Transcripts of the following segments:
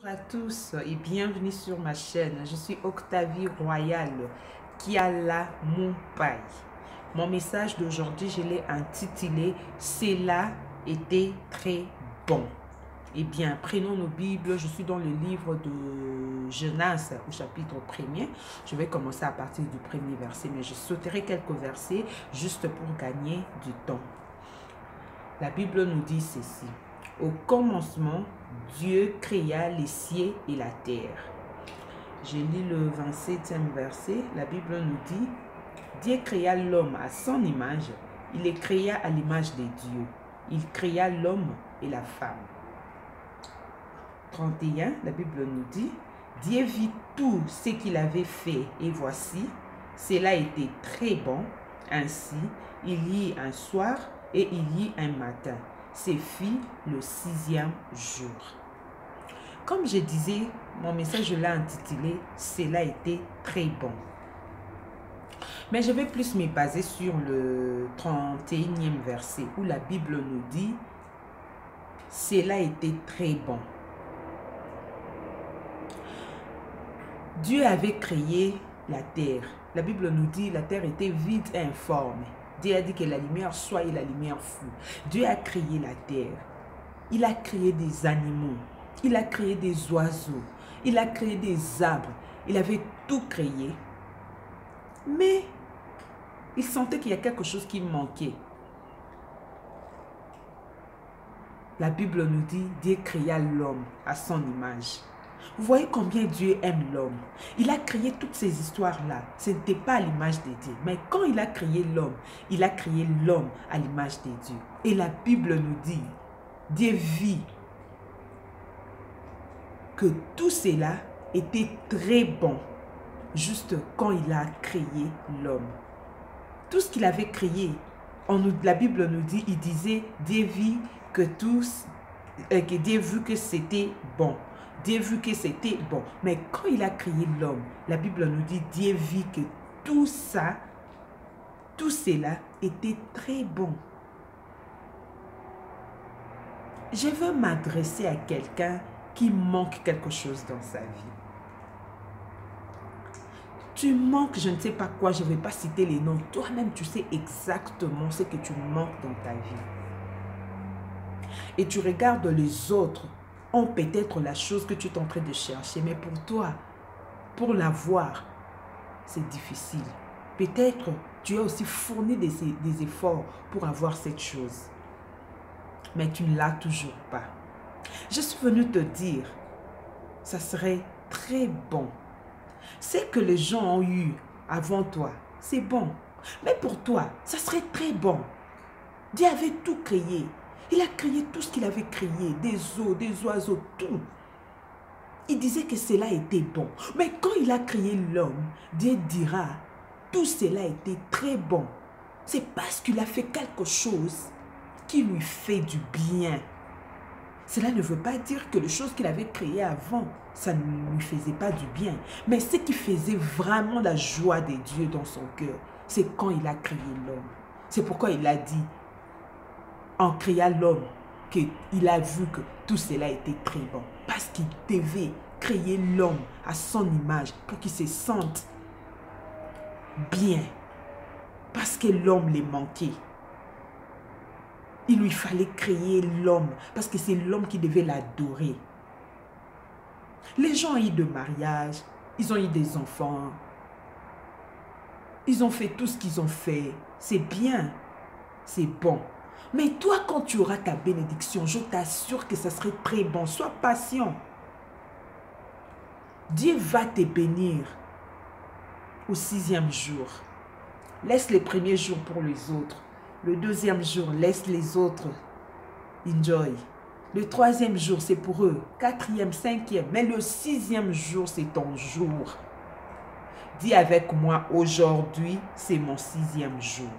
À tous et bienvenue sur ma chaîne. Je suis Octavie Royal qui a la mon paille. Mon message d'aujourd'hui, je l'ai intitulé « Cela était très bon ». Eh bien, prenons nos Bibles. Je suis dans le livre de Genèse au chapitre 1er. Je vais commencer à partir du premier verset, mais je sauterai quelques versets juste pour gagner du temps. La Bible nous dit ceci. Au commencement, Dieu créa les cieux et la terre. Je lis le 27e verset. La Bible nous dit, Dieu créa l'homme à son image. Il les créa à l'image de Dieu. Il créa l'homme et la femme. 31, la Bible nous dit, Dieu vit tout ce qu'il avait fait et voici, cela était très bon. Ainsi, il y eut un soir et il y eut un matin. C'est fit le 6e jour. Comme je disais, mon message, je l'ai intitulé « Cela était très bon ». Mais je vais plus me baser sur le 31e verset où la Bible nous dit « Cela était très bon ». Dieu avait créé la terre. La Bible nous dit la terre était vide et informe. Dieu a dit que la lumière soit et la lumière fut. Dieu a créé la terre. Il a créé des animaux. Il a créé des oiseaux. Il a créé des arbres. Il avait tout créé. Mais il sentait qu'il y a quelque chose qui manquait. La Bible nous dit, Dieu créa l'homme à son image. Vous voyez combien Dieu aime l'homme. Il a créé toutes ces histoires-là. Ce n'était pas à l'image de Dieu. Mais quand il a créé l'homme, il a créé l'homme à l'image de Dieu. Et la Bible nous dit, Dieu vit que tout cela était très bon, juste quand il a créé l'homme. Tout ce qu'il avait créé, la Bible nous dit, il disait, Dieu vit que Dieu vit que c'était bon. Dieu vit que c'était bon. Mais quand il a créé l'homme, la Bible nous dit, Dieu vit que tout ça, tout cela était très bon. Je veux m'adresser à quelqu'un qui manque quelque chose dans sa vie. Tu manques, je ne sais pas quoi, je ne vais pas citer les noms. Toi-même, tu sais exactement ce que tu manques dans ta vie. Et tu regardes les autres, ont peut-être la chose que tu es en train de chercher, mais pour toi, pour l'avoir, c'est difficile. Peut-être tu as aussi fourni des efforts pour avoir cette chose, mais tu ne l'as toujours pas. Je suis venue te dire, ça serait très bon. Ce que les gens ont eu avant toi, c'est bon. Mais pour toi, ça serait très bon. Dieu avait tout créé. Il a créé tout ce qu'il avait créé, des eaux, des oiseaux, tout. Il disait que cela était bon. Mais quand il a créé l'homme, Dieu dira, tout cela était très bon. C'est parce qu'il a fait quelque chose qui lui fait du bien. Cela ne veut pas dire que les choses qu'il avait créées avant, ça ne lui faisait pas du bien. Mais ce qui faisait vraiment la joie de Dieu dans son cœur, c'est quand il a créé l'homme. C'est pourquoi il a dit, en créant l'homme, qu'il a vu que tout cela était très bon. Parce qu'il devait créer l'homme à son image pour qu'il se sente bien. Parce que l'homme les manquait. Il lui fallait créer l'homme parce que c'est l'homme qui devait l'adorer. Les gens ont eu de mariage, ils ont eu des enfants, ils ont fait tout ce qu'ils ont fait. C'est bien, c'est bon. Mais toi, quand tu auras ta bénédiction, je t'assure que ça serait très bon. Sois patient. Dieu va te bénir au 6e jour. Laisse les premiers jours pour les autres. Le 2e jour, laisse les autres. Enjoy. Le 3e jour, c'est pour eux. 4e, 5e. Mais le 6e jour, c'est ton jour. Dis avec moi, aujourd'hui, c'est mon 6e jour.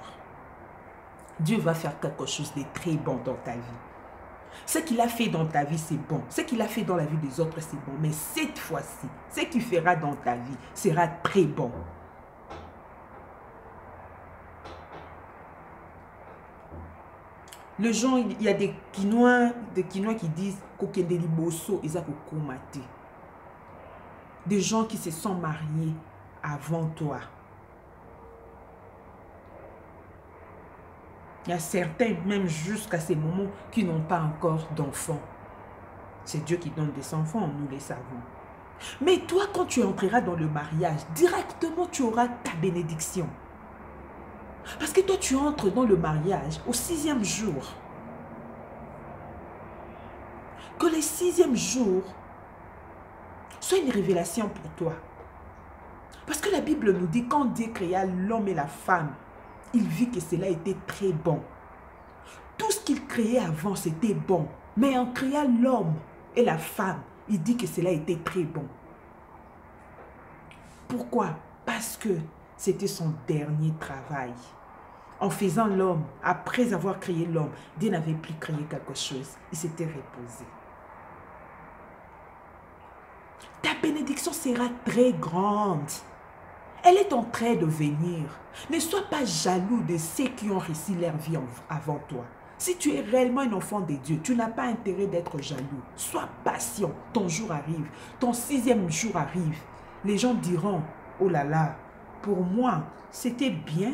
Dieu va faire quelque chose de très bon dans ta vie. Ce qu'il a fait dans ta vie, c'est bon. Ce qu'il a fait dans la vie des autres, c'est bon. Mais cette fois-ci, ce qu'il fera dans ta vie sera très bon. Les gens, il y a des Quinois qui disent « Kokendeli boso, ils ont kokomate ». des gens qui se sont mariés avant toi. Il y a certains, même jusqu'à ces moments, qui n'ont pas encore d'enfants. C'est Dieu qui donne des enfants, nous les savons. Mais toi, quand tu entreras dans le mariage, directement tu auras ta bénédiction. Parce que toi, tu entres dans le mariage au 6e jour. Que le 6e jour soit une révélation pour toi. Parce que la Bible nous dit, quand Dieu créa l'homme et la femme, il vit que cela était très bon. Tout ce qu'il créait avant, c'était bon. Mais en créant l'homme et la femme, il dit que cela était très bon. Pourquoi? Parce que c'était son dernier travail. En faisant l'homme, après avoir créé l'homme, Dieu n'avait plus créé quelque chose. Il s'était reposé. Ta bénédiction sera très grande. Elle est en train de venir. Ne sois pas jaloux de ceux qui ont réussi leur vie avant toi. Si tu es réellement un enfant de Dieu, tu n'as pas intérêt d'être jaloux. Sois patient. Ton jour arrive. Ton 6e jour arrive. Les gens diront, oh là là, pour moi, c'était bien,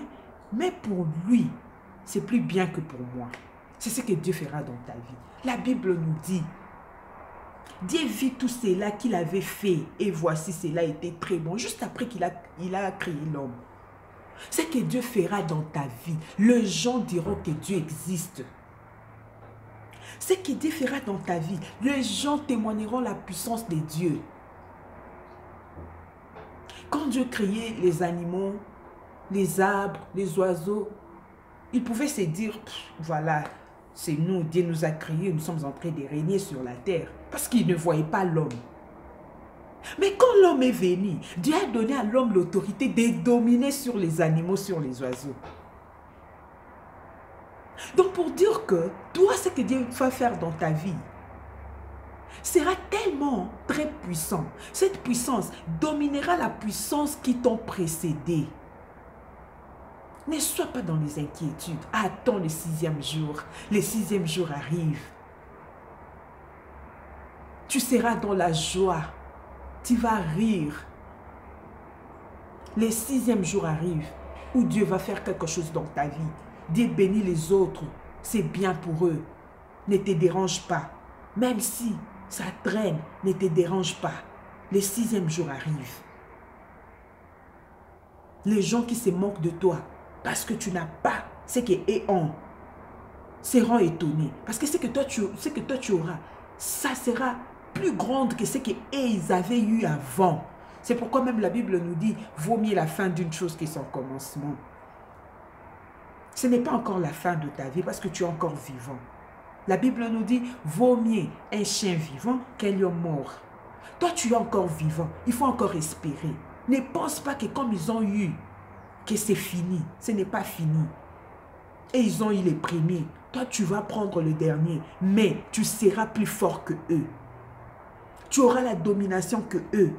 mais pour lui, c'est plus bien que pour moi. C'est ce que Dieu fera dans ta vie. La Bible nous dit, Dieu vit tout cela qu'il avait fait et voici cela était très bon. Juste après qu'il a créé l'homme. Ce que Dieu fera dans ta vie, les gens diront que Dieu existe. Ce que Dieu fera dans ta vie, les gens témoigneront la puissance de Dieu. Quand Dieu créait les animaux, les arbres, les oiseaux, il pouvait se dire, voilà, c'est nous, Dieu nous a créés, nous sommes en train de régner sur la terre. Parce qu'il ne voyait pas l'homme. Mais quand l'homme est venu, Dieu a donné à l'homme l'autorité de dominer sur les animaux, sur les oiseaux. Donc pour dire que toi, ce que Dieu va faire dans ta vie sera tellement très puissant. Cette puissance dominera la puissance qui t'ont précédé. Ne sois pas dans les inquiétudes. Attends le 6e jour. Le 6e jour arrive. Tu seras dans la joie. Tu vas rire. Le 6e jour arrive où Dieu va faire quelque chose dans ta vie. Dieu bénit les autres. C'est bien pour eux. Ne te dérange pas. Même si ça traîne, ne te dérange pas. Le 6e jour arrive. Les gens qui se moquent de toi parce que tu n'as pas ce qu'eux ont seront étonnés. Parce que ce que toi tu auras, ça sera plus grande que ce qu'ils avaient eu avant. C'est pourquoi même la Bible nous dit, vaut mieux la fin d'une chose que son commencement. Ce n'est pas encore la fin de ta vie parce que tu es encore vivant. La Bible nous dit, vaut mieux un chien vivant qu'un lion mort. Toi, tu es encore vivant. Il faut encore espérer. Ne pense pas que comme ils ont eu, que c'est fini. Ce n'est pas fini. Et ils ont eu les premiers. Toi, tu vas prendre le dernier. Mais tu seras plus fort que eux. Tu auras la domination que eux.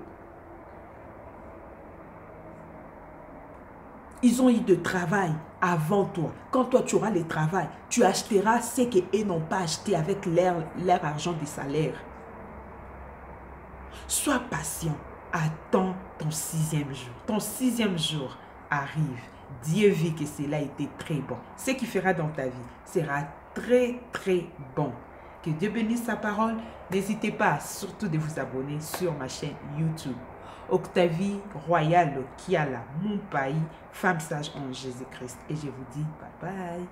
Ils ont eu de travail avant toi. Quand toi, tu auras le travail, tu achèteras ce qu'eux n'ont pas acheté avec leur argent de salaire. Sois patient. Attends ton 6e jour. Ton 6e jour arrive. Dieu vit que cela a été très bon. Ce qu'il fera dans ta vie sera très, très bon. Que Dieu bénisse sa parole. N'hésitez pas surtout de vous abonner sur ma chaîne YouTube. Octavie Royale Kiala, mon pays, femme sage en Jésus-Christ. Et je vous dis bye bye.